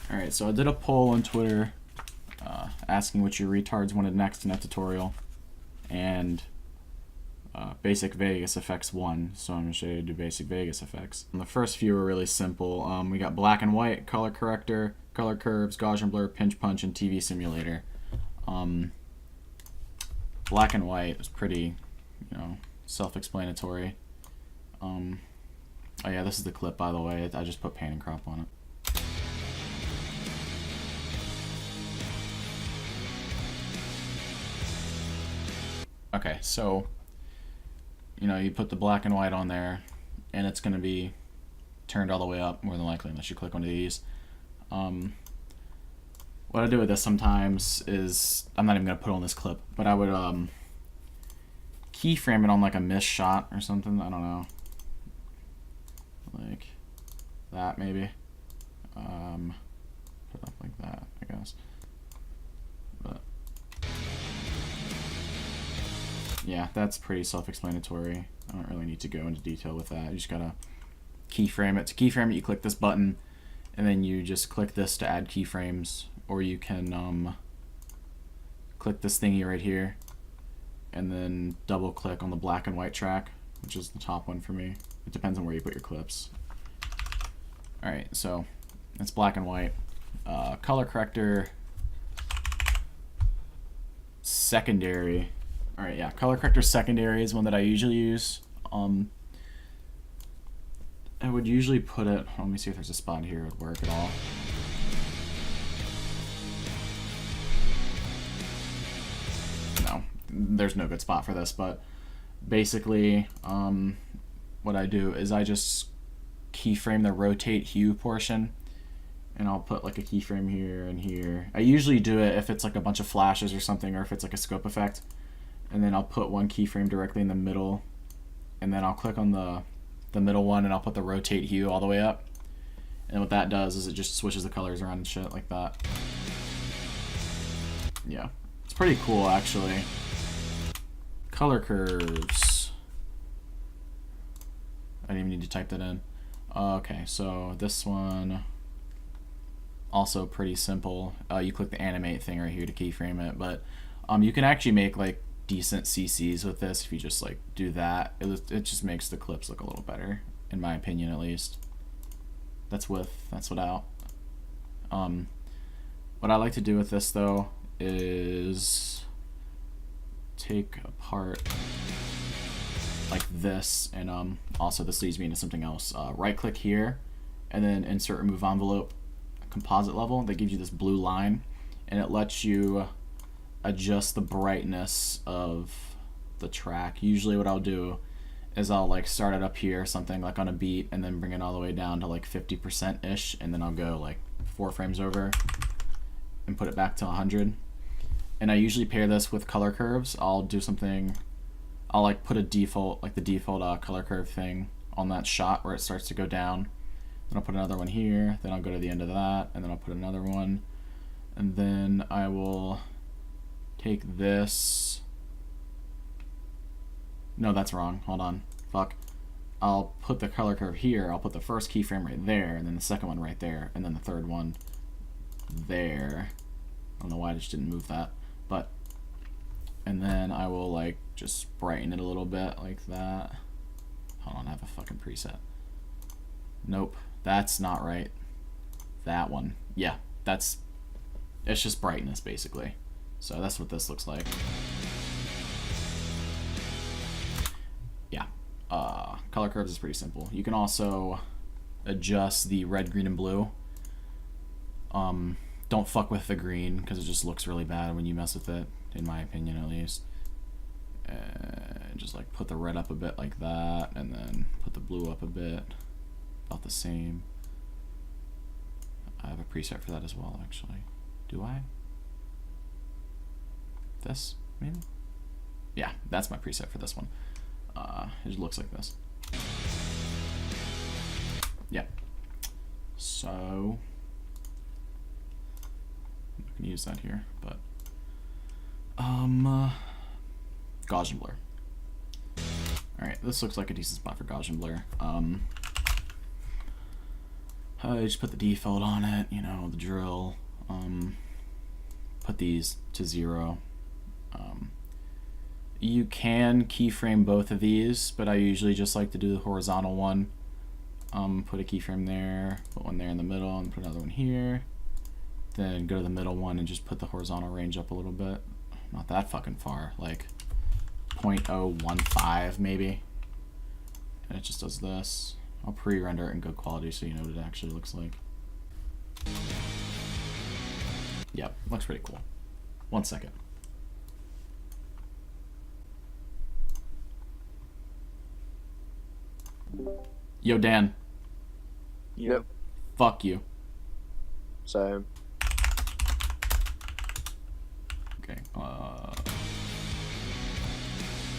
Alright, so I did a poll on Twitter asking what you retards wanted next in that tutorial, and basic Vegas effects won, so I'm going to show you how to do basic Vegas effects. And the first few are really simple. We got black and white, color corrector, color curves, Gaussian blur, pinch punch, and TV simulator. Black and white is pretty, self-explanatory. Oh yeah, this is the clip, by the way. I just put pan and crop on it. Okay, so, you put the black and white on there, and it's going to be turned all the way up, more than likely, unless you click one of these. What I do with this sometimes is, I'm not even going to put on this clip, but I would keyframe it on like a missed shot or something, I don't know. Like that, maybe. Put it up like that, I guess. But yeah, that's pretty self-explanatory. I don't really need to go into detail with that. You just gotta keyframe it. To keyframe it, you click this button, and then you just click this to add keyframes, or you can click this thingy right here, and then double click on the black and white track, which is the top one for me. It depends on where you put your clips. Alright, so it's black and white. Color corrector secondary. Alright, yeah, color corrector secondary is one that I usually use. I would usually put it, let me see if there's a spot here that would work at all. No, there's no good spot for this, but basically what I do is I just keyframe the rotate hue portion, and I'll put like a keyframe here and here. I usually do it if it's like a bunch of flashes or something, or if it's like a scope effect. And then I'll put one keyframe directly in the middle, and then I'll click on the middle one, and I'll put the rotate hue all the way up. And what that does is it just switches the colors around and shit like that. Yeah, it's pretty cool actually. Color curves. I didn't even need to type that in. Okay, so this one also pretty simple. You click the animate thing right here to keyframe it, but you can actually make like decent CCs with this if you just like do that. It just makes the clips look a little better, in my opinion at least. That's without. What I like to do with this though is take apart like this, and also this leads me into something else. Right click here and then insert remove envelope composite level. That gives you this blue line, and it lets you adjust the brightness of the track. Usually what I'll do is I'll like start it up here, something like on a beat, and then bring it all the way down to like 50% ish, and then I'll go like 4 frames over and put it back to 100. And I usually pair this with color curves. I'll do something, I'll like put a default, like the default color curve thing on that shot where it starts to go down. Then I'll put another one here, then I'll go to the end of that, and then I'll put another one, and then I will take this. No, that's wrong. Hold on. Fuck. I'll put the color curve here. I'll put the first keyframe right there, and then the second one right there, and then the third one there. I don't know why I just didn't move that, but and then I will like just brighten it a little bit like that. Hold on, I have a fucking preset. Nope, that's not right. That one. Yeah, it's just brightness basically. So that's what this looks like. Yeah, color curves is pretty simple. You can also adjust the red, green, and blue. Don't fuck with the green because it just looks really bad when you mess with it, in my opinion at least. And just like put the red up a bit like that, and then put the blue up a bit, about the same. I have a preset for that as well, actually. Do I? This, maybe? Yeah, that's my preset for this one. It just looks like this. Yeah. So I can use that here, but Gaussian blur. Alright, this looks like a decent spot for Gaussian blur. Just put the default on it, you know, the drill. Put these to 0. You can keyframe both of these, but I usually just like to do the horizontal one. Put a keyframe there, put one there in the middle, and put another one here. Then go to the middle one and just put the horizontal range up a little bit. Not that fucking far, like 0.015 maybe. And it just does this. I'll pre-render it in good quality so you know what it actually looks like. Yep, looks pretty cool. 1 second. Yo, Dan. Yep. Fuck you. Same. Okay.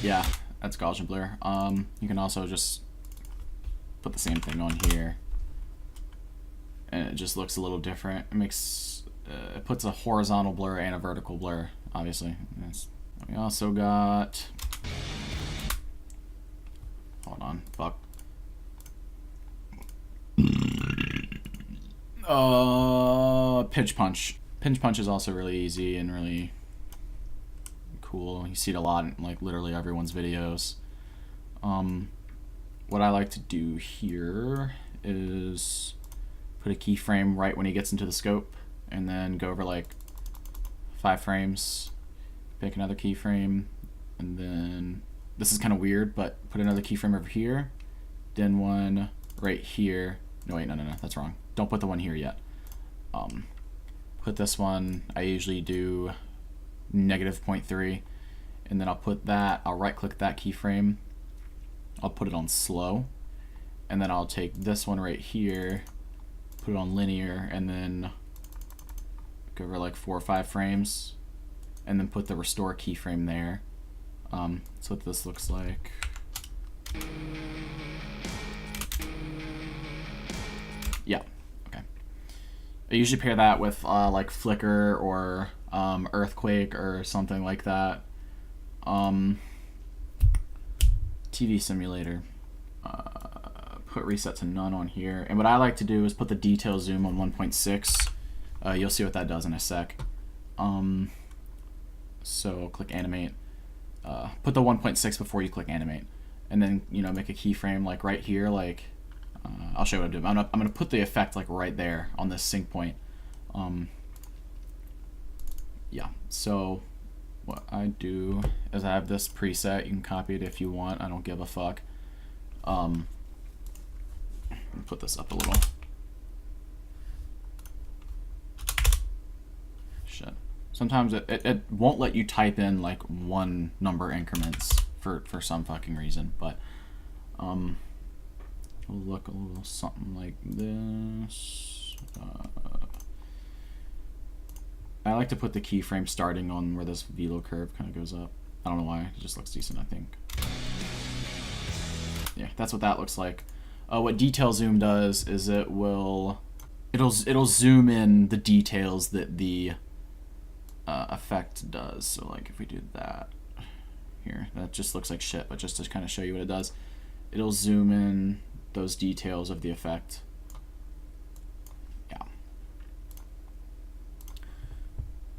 Yeah, that's Gaussian blur. You can also just put the same thing on here, and it just looks a little different. It makes it puts a horizontal blur and a vertical blur, obviously. We also got. Hold on. Fuck. Pinch punch. Pinch punch is also really easy and really cool. You see it a lot in like literally everyone's videos. What I like to do here is put a keyframe right when he gets into the scope, and then go over like 5 frames, pick another keyframe, and then this is kind of weird, but put another keyframe over here, then one right here. No, wait, no, that's wrong. Don't put the one here yet. Put this one, I usually do -0.3, and then I'll put that, I'll right click that keyframe, I'll put it on slow, and then I'll take this one right here, put it on linear, and then go over like 4 or 5 frames, and then put the restore keyframe there. So what this looks like. Yeah, okay. I usually pair that with like Flicker or Earthquake or something like that. TV simulator. Put reset to none on here. And what I like to do is put the detail zoom on 1.6. You'll see what that does in a sec. So click animate. Put the 1.6 before you click animate. And then, you know, make a keyframe like right here, like I'll show you what I'm doing. I'm gonna put the effect like right there on this sync point. Yeah, so what I do is I have this preset. You can copy it if you want. I don't give a fuck. Put this up a little. Shit. Sometimes it won't let you type in like 1 number increments for some fucking reason, but it'll look a little something like this. I like to put the keyframe starting on where this velo curve kind of goes up. I don't know why, it just looks decent, I think. Yeah, that's what that looks like. What detail zoom does is it'll zoom in the details that the effect does. So like if we do that here, that just looks like shit, but just to kind of show you what it does, it'll zoom in those details of the effect. Yeah.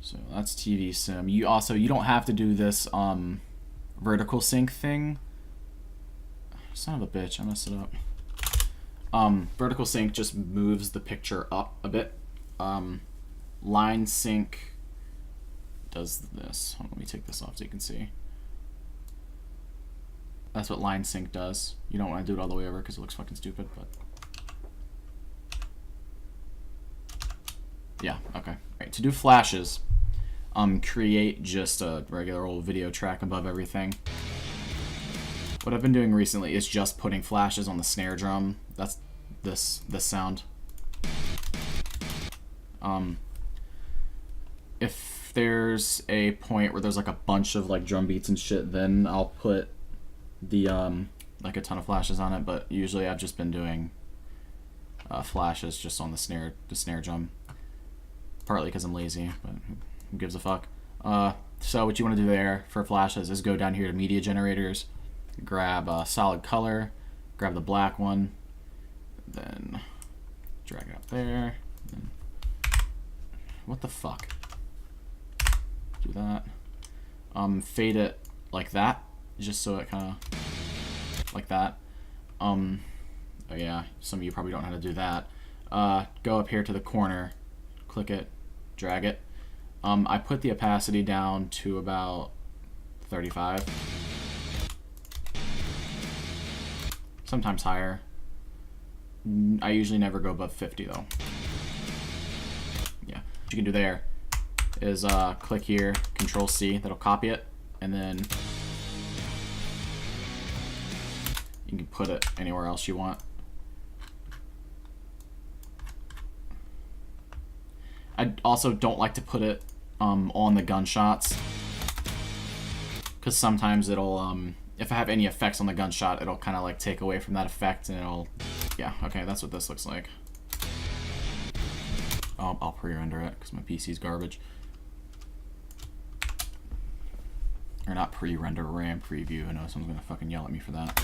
So that's TV sim. You don't have to do this vertical sync thing. Son of a bitch, I messed it up. Vertical sync just moves the picture up a bit. Line sync does this. Hold on, let me take this off so you can see. That's what line sync does. You don't want to do it all the way over because it looks fucking stupid, but yeah, okay. Right, to do flashes, create just a regular old video track above everything. What I've been doing recently is just putting flashes on the snare drum. That's this sound. If there's a point where there's like a bunch of like drum beats and shit, then I'll put the like a ton of flashes on it. But usually I've just been doing flashes just on the snare drum. Partly because I'm lazy, but who gives a fuck? So what you want to do there for flashes is go down here to media generators, grab a solid color, grab the black one, then drag it up there. And what the fuck? Do that. Fade it like that, just so it kind of like that. Oh yeah, some of you probably don't know how to do that. Go up here to the corner, click it, drag it. I put the opacity down to about 35. Sometimes higher. I usually never go above 50 though. Yeah. What you can do there is click here, Control C, that'll copy it, and then you can put it anywhere else you want. I also don't like to put it on the gunshots, because sometimes it'll, if I have any effects on the gunshot, it'll kind of like take away from that effect, and it'll, yeah, okay, that's what this looks like. I'll pre-render it because my PC's garbage. Or not pre-render, RAM preview. I know someone's gonna fucking yell at me for that.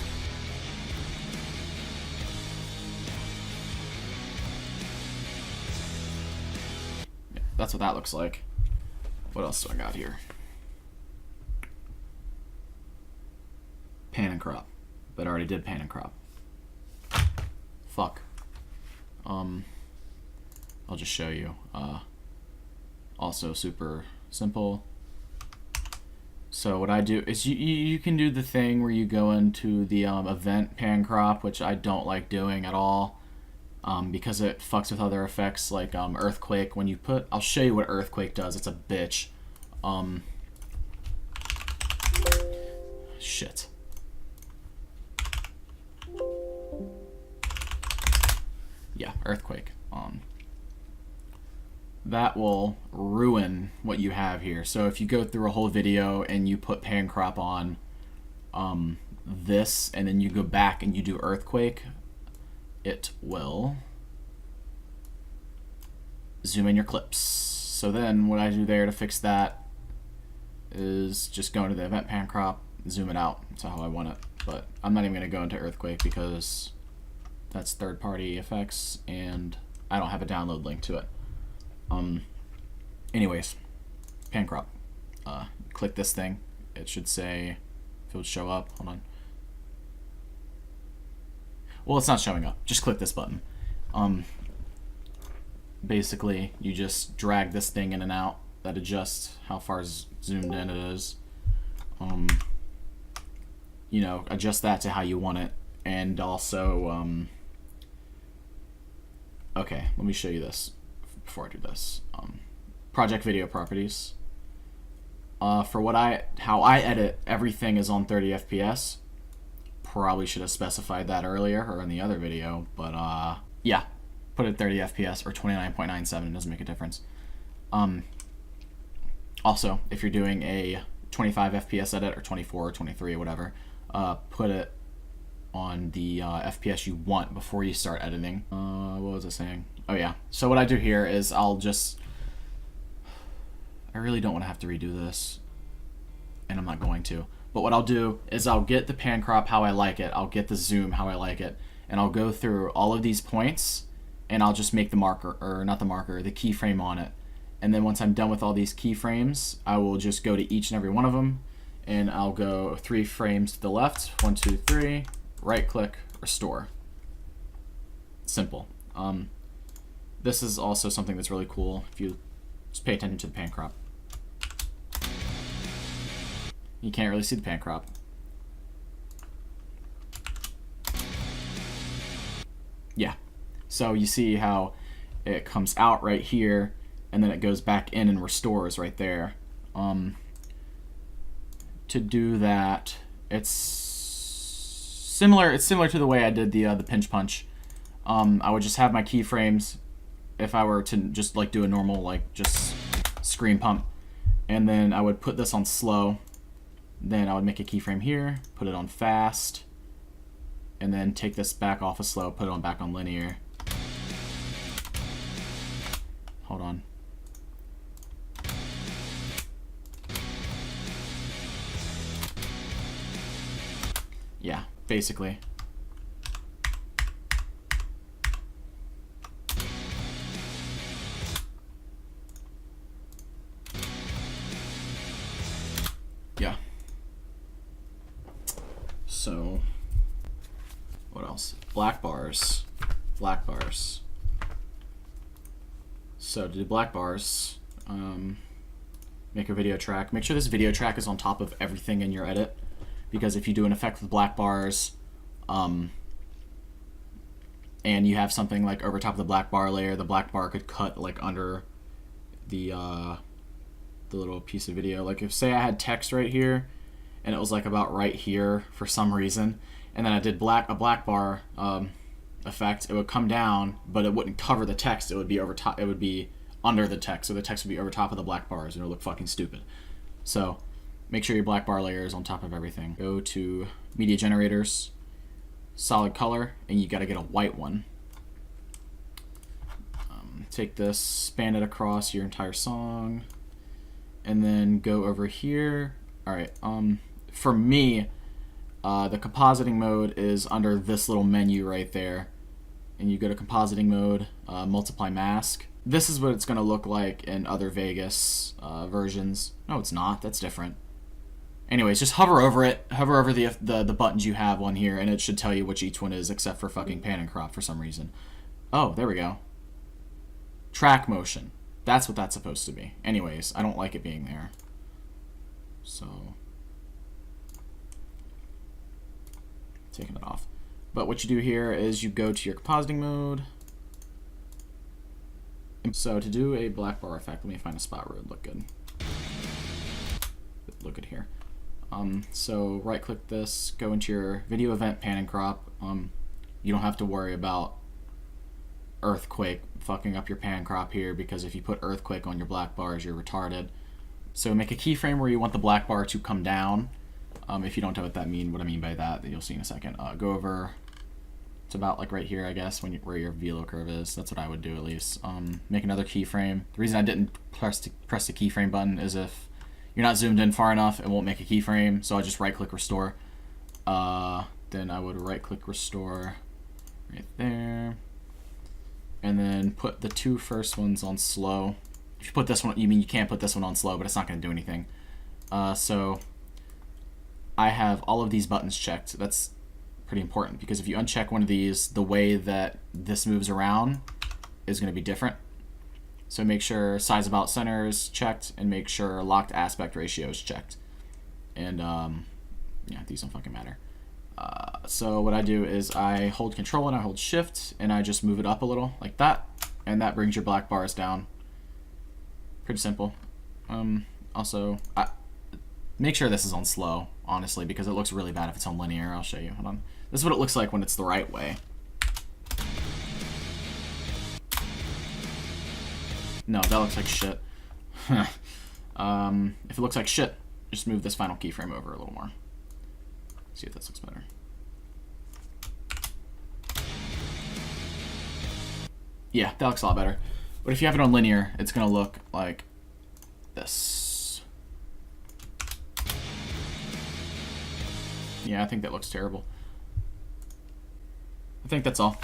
Yeah, that's what that looks like. What else do I got here? Pan and crop. But I already did pan and crop. Fuck. I'll just show you. Also super simple. So what I do is you can do the thing where you go into the event pan crop, which I don't like doing at all, because it fucks with other effects like earthquake. When you put, I'll show you what earthquake does. It's a bitch. Shit. Yeah, earthquake. That will ruin what you have here. So if you go through a whole video and you put pan crop on this, and then you go back and you do earthquake, it will zoom in your clips. So then what I do there to fix that is just go into the event pan crop, zoom it out. That's how I want it. But I'm not even going to go into earthquake because that's third-party effects and I don't have a download link to it. Anyways, pan crop. Click this thing. It should say, if it would show up, hold on. Well, it's not showing up. Just click this button. Basically, you just drag this thing in and out. That adjusts how far zoomed in it is. You know, adjust that to how you want it. And also, okay, let me show you this before I do this. Project video properties. For how I edit, everything is on 30 FPS. Probably should have specified that earlier or in the other video, but yeah, put it 30 FPS or 29.97. It doesn't make a difference. Also, if you're doing a 25 FPS edit or 24 or 23 or whatever, put it on the FPS you want before you start editing. What was I saying? Oh yeah. So what I do here is I really don't want to have to redo this, and I'm not going to. But what I'll do is I'll get the pan crop how I like it, I'll get the zoom how I like it, and I'll go through all of these points, and I'll just make the marker, or not the marker, the keyframe on it. And then once I'm done with all these keyframes, I will just go to each and every one of them, and I'll go 3 frames to the left, 1, 2, 3, right click, restore. Simple. This is also something that's really cool if you just pay attention to the pan crop. You can't really see the pan crop. Yeah. So you see how it comes out right here, and then it goes back in and restores right there. To do that, it's similar to the way I did the pinch punch. I would just have my keyframes if I were to just like do a normal like just screen pump, and then I would put this on slow. Then I would make a keyframe here, put it on fast, and then take this back off of slow, put it on back on linear. Hold on. Yeah, basically. Yeah. So, what else? Black bars. Black bars. So to do black bars, make a video track. Make sure this video track is on top of everything in your edit, because if you do an effect with black bars, and you have something like over top of the black bar layer, the black bar could cut like under the little piece of video. Like if say I had text right here, and it was like about right here for some reason, and then I did a black bar effect, it would come down, but it wouldn't cover the text. It would be over top. It would be under the text, so the text would be over top of the black bars, and it would look fucking stupid. So make sure your black bar layer is on top of everything. Go to media generators, solid color, and you got to get a white one. Take this, span it across your entire song, and then go over here. All right. For me, the compositing mode is under this little menu right there. And you go to compositing mode, multiply mask. This is what it's going to look like in other Vegas versions. No, it's not. That's different. Anyways, just hover over it. Hover over the buttons you have on here, and it should tell you which each one is, except for fucking pan and crop for some reason. Oh, there we go. Track motion. That's what that's supposed to be. Anyways, I don't like it being there. So, taking it off. But what you do here is you go to your compositing mode. So to do a black bar effect, let me find a spot where it would look good. Look good here. So right click this, go into your video event pan and crop. You don't have to worry about earthquake fucking up your pan crop here, because if you put earthquake on your black bars, you're retarded. So make a keyframe where you want the black bar to come down. If you don't know what I mean by that, you'll see in a second. Go over. It's about like right here, I guess, where your velo curve is. That's what I would do at least. Make another keyframe. The reason I didn't press the keyframe button is if you're not zoomed in far enough, it won't make a keyframe. So I just right-click restore. Then I would right-click restore right there, and then put the two first ones on slow. If you put this one, you can't put this one on slow, but it's not going to do anything. So I have all of these buttons checked. That's pretty important, because if you uncheck one of these, the way that this moves around is going to be different. So make sure size about center is checked, and make sure locked aspect ratio is checked. And yeah, these don't fucking matter. So what I do is I hold control and I hold shift, and I just move it up a little like that, and that brings your black bars down. Pretty simple. Also, make sure this is on slow, honestly, because it looks really bad if it's on linear. I'll show you. Hold on. This is what it looks like when it's the right way. No, that looks like shit. If it looks like shit, just move this final keyframe over a little more. See if this looks better. Yeah, that looks a lot better. But if you have it on linear, it's going to look like this. Yeah, I think that looks terrible. I think that's all.